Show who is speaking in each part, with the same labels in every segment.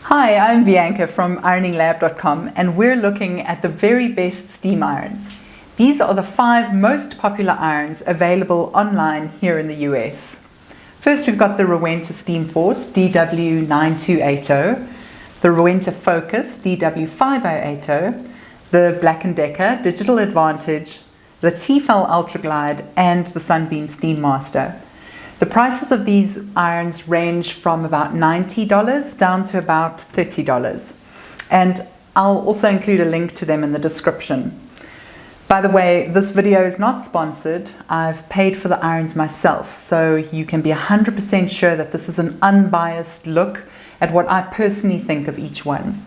Speaker 1: Hi, I'm Bianca from ironinglab.com, and we're looking at the very best steam irons. These are the 5 most popular irons available online here in the US. First, we've got the Rowenta Steam Force DW9280, the Rowenta Focus DW5080, the BLACK+DECKER Digital Advantage, the T-fal ULTRAGLIDE, and the SUNBEAM Steam Master. The prices of these irons range from about $90 down to about $30. And I'll also include a link to them in the description. By the way, this video is not sponsored. I've paid for the irons myself, so you can be 100% sure that this is an unbiased look at what I personally think of each one.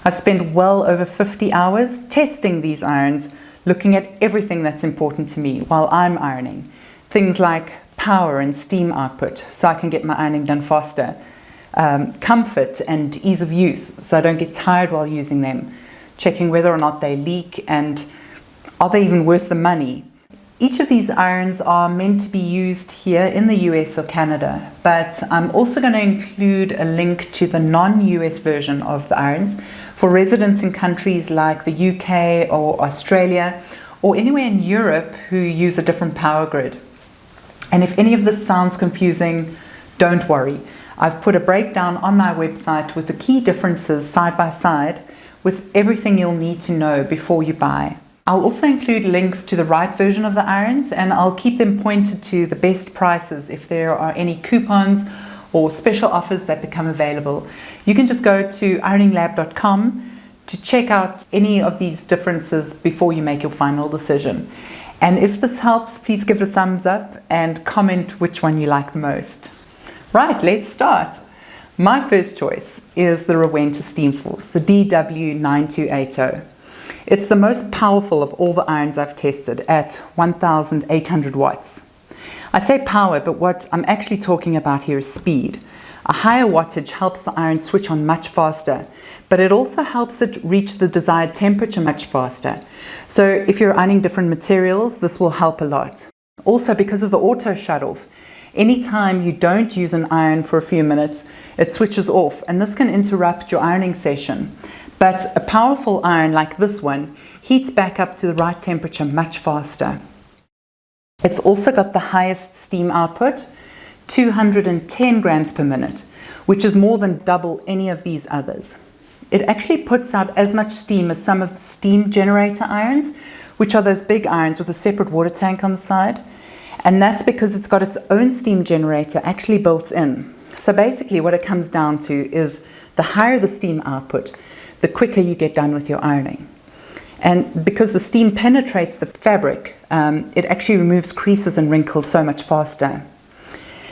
Speaker 1: I've spent well over 50 hours testing these irons, looking at everything that's important to me while I'm ironing. Things like power and steam output, so I can get my ironing done faster. Comfort and ease of use, so I don't get tired while using them. Checking whether or not they leak and are they even worth the money. Each of these irons are meant to be used here in the US or Canada, but I'm also going to include a link to the non-US version of the irons for residents in countries like the UK or Australia or anywhere in Europe who use a different power grid. And if any of this sounds confusing, don't worry. I've put a breakdown on my website with the key differences side by side with everything you'll need to know before you buy. I'll also include links to the right version of the irons, and I'll keep them pointed to the best prices if there are any coupons or special offers that become available. You can just go to ironinglab.com to check out any of these differences before you make your final decision. And if this helps, please give it a thumbs up and comment which one you like the most. Right, let's start. My first choice is the Rowenta Steam Force, the DW9280. It's the most powerful of all the irons I've tested at 1,800 watts. I say power, but what I'm actually talking about here is speed. A higher wattage helps the iron switch on much faster, but it also helps it reach the desired temperature much faster. So if you're ironing different materials, this will help a lot. Also, because of the auto shut-off, anytime you don't use an iron for a few minutes, it switches off, and this can interrupt your ironing session. But a powerful iron like this one heats back up to the right temperature much faster. It's also got the highest steam output, 210 grams per minute, which is more than double any of these others. It actually puts out as much steam as some of the steam generator irons, which are those big irons with a separate water tank on the side. And that's because it's got its own steam generator actually built in. So basically what it comes down to is the higher the steam output, the quicker you get done with your ironing. And because the steam penetrates the fabric, it actually removes creases and wrinkles so much faster.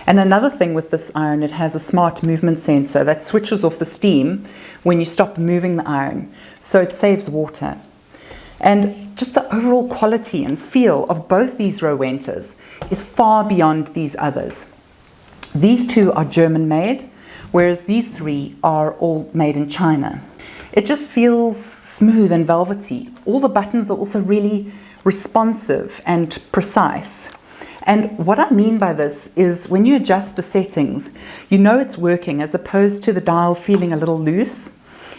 Speaker 1: And another thing with this iron, it has a smart movement sensor that switches off the steam when you stop moving the iron, so it saves water. And just the overall quality and feel of both these Rowentas is far beyond these others. These two are German made, whereas these 3 are all made in China. It just feels smooth and velvety. All the buttons are also really responsive and precise. And what I mean by this is when you adjust the settings, you know it's working as opposed to the dial feeling a little loose,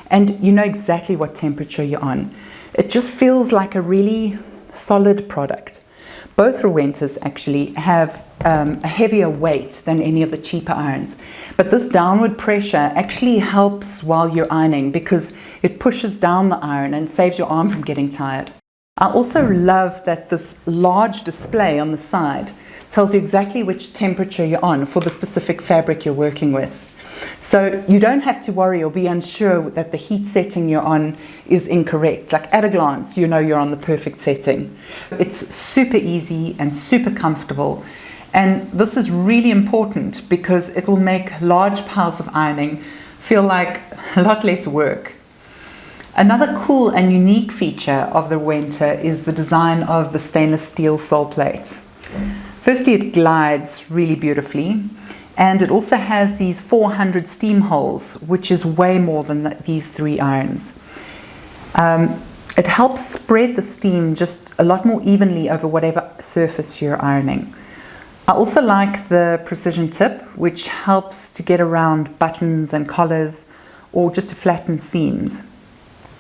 Speaker 1: and you know exactly what temperature you're on. It just feels like a really solid product. Both Rowentas actually have a heavier weight than any of the cheaper irons, but this downward pressure actually helps while you're ironing because it pushes down the iron and saves your arm from getting tired. I also love that this large display on the side tells you exactly which temperature you're on for the specific fabric you're working with. So you don't have to worry or be unsure that the heat setting you're on is incorrect. Like at a glance, you know you're on the perfect setting. It's super easy and super comfortable. And this is really important because it will make large piles of ironing feel like a lot less work. Another cool and unique feature of the Rowenta is the design of the stainless steel sole plate. Firstly, it glides really beautifully, and it also has these 400 steam holes, which is way more than these 3 irons. It helps spread the steam just a lot more evenly over whatever surface you're ironing. I also like the precision tip, which helps to get around buttons and collars or just to flatten seams.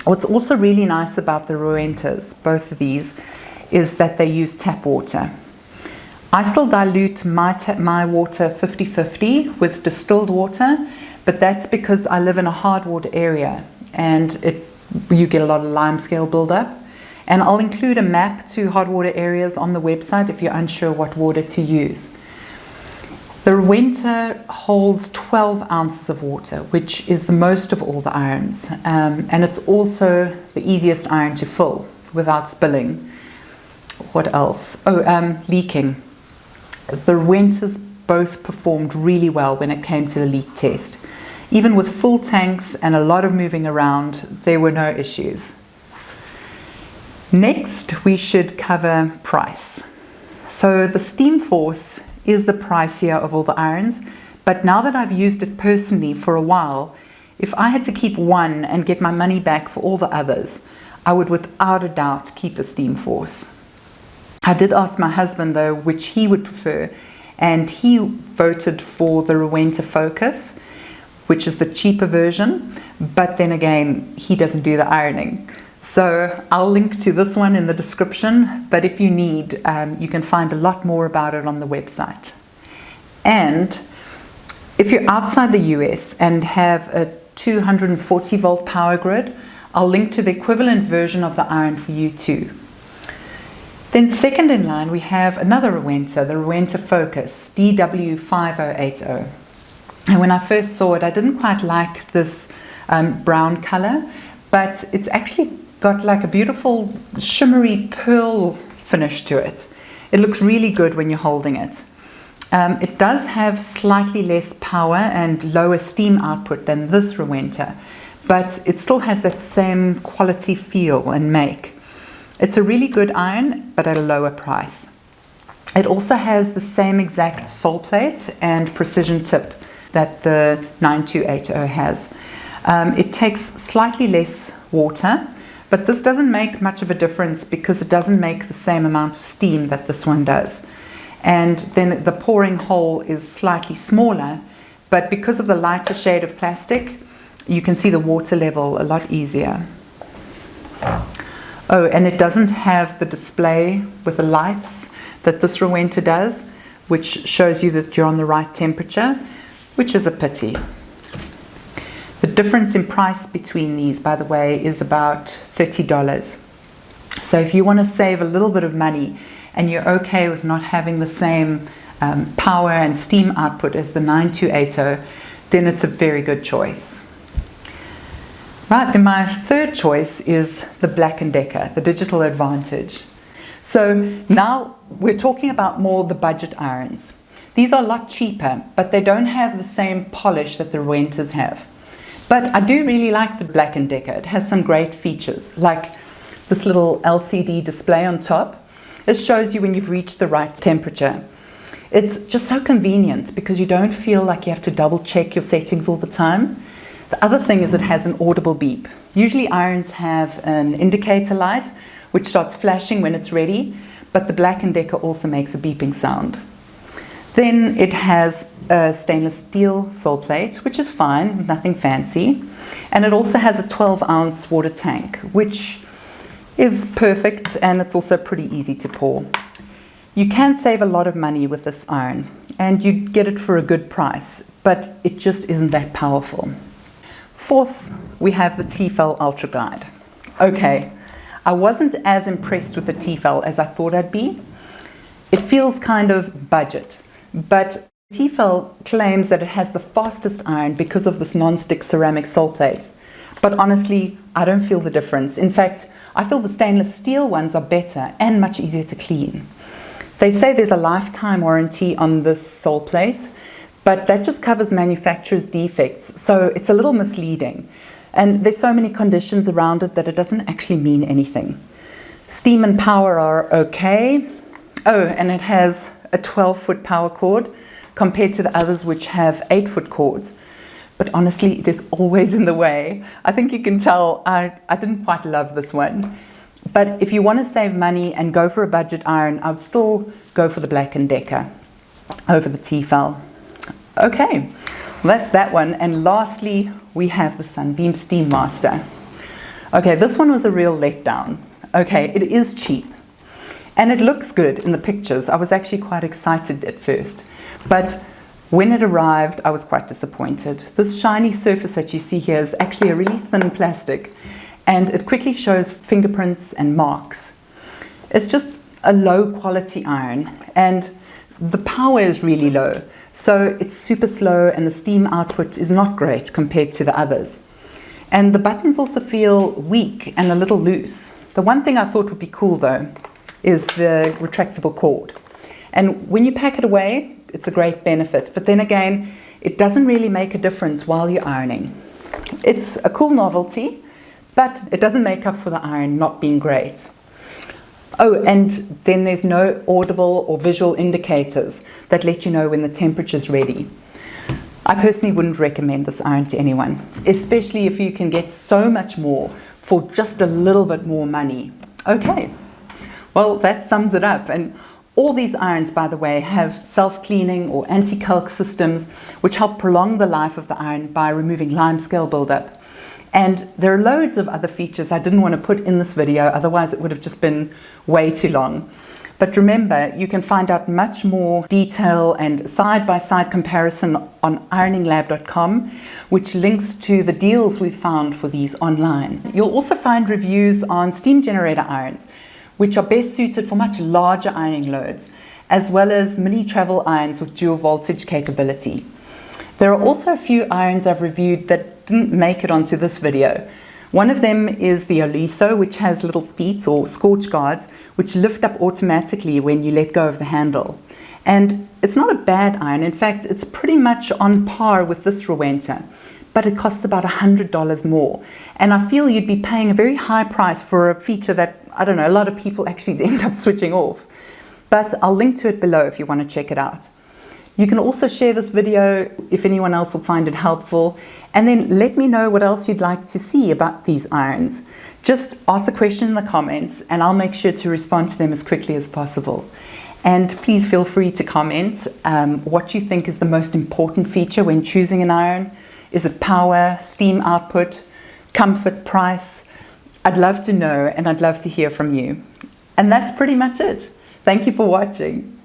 Speaker 1: What's also really nice about the Rowentas, both of these, is that they use tap water. I still dilute my water 50-50 with distilled water, but that's because I live in a hard water area and you get a lot of limescale buildup. And I'll include a map to hard water areas on the website if you're unsure what water to use. The Rowenta holds 12 ounces of water, which is the most of all the irons. And it's also the easiest iron to fill without spilling. What else? Leaking. The Rowentas both performed really well when it came to the leak test. Even with full tanks and a lot of moving around, there were no issues. Next, we should cover price. So the Steam Force is the pricier of all the irons, but now that I've used it personally for a while, if I had to keep one and get my money back for all the others, I would without a doubt keep the Steam Force. I did ask my husband though which he would prefer, and he voted for the Rowenta Focus, which is the cheaper version, but then again, he doesn't do the ironing. So I'll link to this one in the description, but if you need, you can find a lot more about it on the website. And if you're outside the US and have a 240 volt power grid, I'll link to the equivalent version of the iron for you too. Then second in line, we have another Rowenta, the Rowenta Focus, DW5080. And when I first saw it, I didn't quite like this brown color, but it's actually got like a beautiful shimmery pearl finish to it. It looks really good when you're holding it. It does have slightly less power and lower steam output than this Rowenta, but it still has that same quality feel and make. It's a really good iron, but at a lower price. It also has the same exact sole plate and precision tip that the 9280 has. It takes slightly less water, but this doesn't make much of a difference because it doesn't make the same amount of steam that this one does. And then the pouring hole is slightly smaller, but because of the lighter shade of plastic, you can see the water level a lot easier. Oh, and it doesn't have the display with the lights that this Rowenta does, which shows you that you're on the right temperature, which is a pity. The difference in price between these, by the way, is about $30. So if you want to save a little bit of money and you're okay with not having the same power and steam output as the 9280, then it's a very good choice. Right, then my third choice is the BLACK+DECKER, the Digital Advantage. So now we're talking about more the budget irons. These are a lot cheaper, but they don't have the same polish that the Rowentas have. But I do really like the BLACK+DECKER. It has some great features, like this little LCD display on top. This shows you when you've reached the right temperature. It's just so convenient because you don't feel like you have to double check your settings all the time. The other thing is it has an audible beep. Usually irons have an indicator light which starts flashing when it's ready, but the BLACK+DECKER also makes a beeping sound. Then it has a stainless steel sole plate, which is fine, nothing fancy. And it also has a 12-ounce water tank, which is perfect, and it's also pretty easy to pour. You can save a lot of money with this iron, and you get it for a good price, but it just isn't that powerful. Fourth, we have the T-fal ULTRAGLIDE. Okay, I wasn't as impressed with the T-fal as I thought I'd be. It feels kind of budget, but T-fal claims that it has the fastest iron because of this non-stick ceramic sole plate. But honestly, I don't feel the difference. In fact, I feel the stainless steel ones are better and much easier to clean. They say there's a lifetime warranty on this sole plate, but that just covers manufacturer's defects, so it's a little misleading. And there's so many conditions around it that it doesn't actually mean anything. Steam and power are okay. Oh, and it has a 12-foot power cord compared to the others which have 8-foot cords. But honestly, it is always in the way. I think you can tell I didn't quite love this one. But if you want to save money and go for a budget iron, I would still go for the BLACK+DECKER over the T-fal. Okay, well, that's that one. And lastly, we have the Sunbeam Steam Master. Okay, this one was a real letdown. Okay, it is cheap and it looks good in the pictures. I was actually quite excited at first, but when it arrived, I was quite disappointed. This shiny surface that you see here is actually a really thin plastic, and it quickly shows fingerprints and marks. It's just a low quality iron, and the power is really low. So it's super slow and the steam output is not great compared to the others. And the buttons also feel weak and a little loose. The one thing I thought would be cool though is the retractable cord. And when you pack it away, it's a great benefit. But then again, it doesn't really make a difference while you're ironing. It's a cool novelty, but it doesn't make up for the iron not being great. Oh, and then there's no audible or visual indicators that let you know when the temperature's ready. I personally wouldn't recommend this iron to anyone, especially if you can get so much more for just a little bit more money. Okay, well, that sums it up. And all these irons, by the way, have self-cleaning or anti-calc systems which help prolong the life of the iron by removing limescale buildup. And there are loads of other features I didn't want to put in this video, otherwise it would have just been way too long. But remember, you can find out much more detail and side-by-side comparison on ironinglab.com, which links to the deals we've found for these online. You'll also find reviews on steam generator irons, which are best suited for much larger ironing loads, as well as mini travel irons with dual voltage capability. There are also a few irons I've reviewed that didn't make it onto this video. One of them is the Oliso, which has little feet or scorch guards which lift up automatically when you let go of the handle. And it's not a bad iron. In fact, it's pretty much on par with this Rowenta, but it costs about $100 more. And I feel you'd be paying a very high price for a feature that, I don't know, a lot of people actually end up switching off. But I'll link to it below if you want to check it out. You can also share this video if anyone else will find it helpful, and then let me know what else you'd like to see about these irons. Just ask the question in the comments and I'll make sure to respond to them as quickly as possible. And please feel free to comment what you think is the most important feature when choosing an iron. Is it power, steam output, comfort, price? I'd love to know and I'd love to hear from you. And that's pretty much it. Thank you for watching.